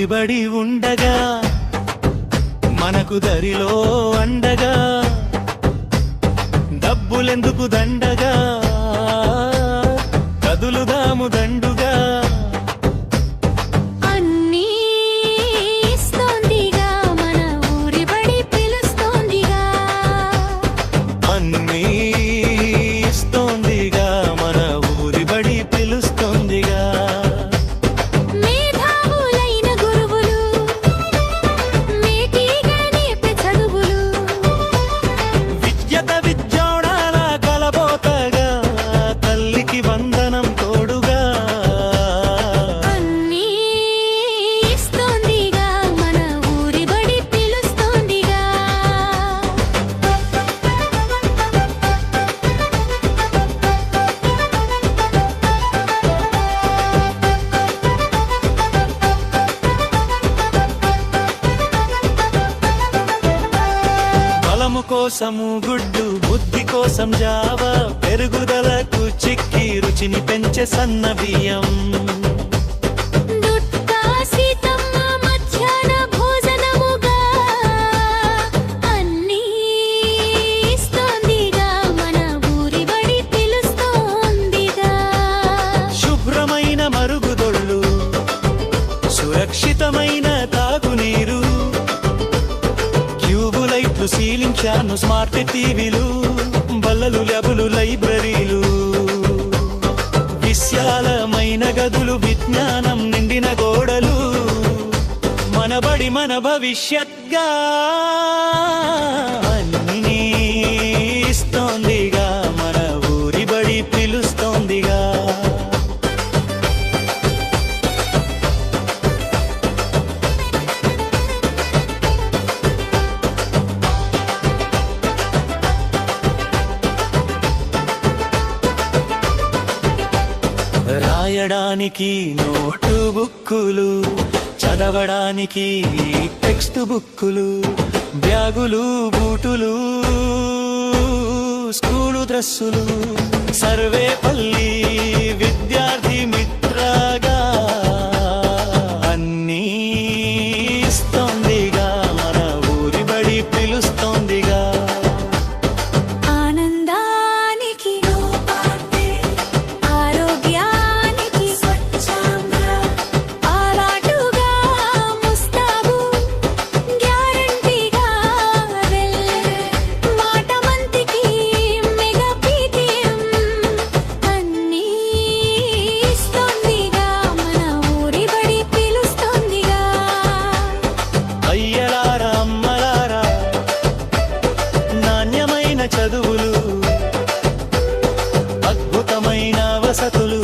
ఊరిబడి ఉండగా మనకు దరిలో అండగా డబ్బులెందుకు దండగా కదులుదాము దండుగా కోసము గుడ్డు బుద్ధి కోసం జావా పెరుగుదలకు చిక్కి రుచిని పెంచే సన్న బియ్యం శుభ్రమైన మరుగుదొడ్లు సురక్షితమైన తాగునీరు సీలింగ్ ఫ్యాను స్మార్ట్ టీవీలు బల్లలు ల్యాబులు లైబ్రరీలు విశాలమైన గదులు విజ్ఞానం నిండిన గోడలు మన బడి మన భవిష్యత్గా అన్నీ ఇస్తోందిగా మన ఊరి బడి పిలుస్తోందిగా రాయడానికి నోటు బుక్కులు చదవడానికి టెక్స్ట్ బుక్కులు బ్యాగులు బూటులు స్కూలు డ్రెస్సులు సర్వేపల్లి విద్యార్థి మిత్రగా అన్నీ ఇస్తోందిగా మన ఊరి బడి పిలుస్తోందిగా చదువులు అద్భుతమైన వసతులు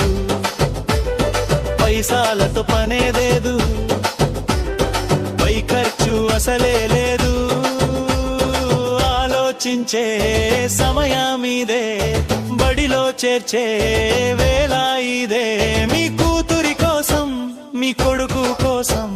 పైసాలతో పనేలేదు పై ఖర్చు అసలే లేదు ఆలోచించే సమయమిదే బడిలో చేర్చే వేళ ఇదే మీ కూతురి కోసం మీ కొడుకు కోసం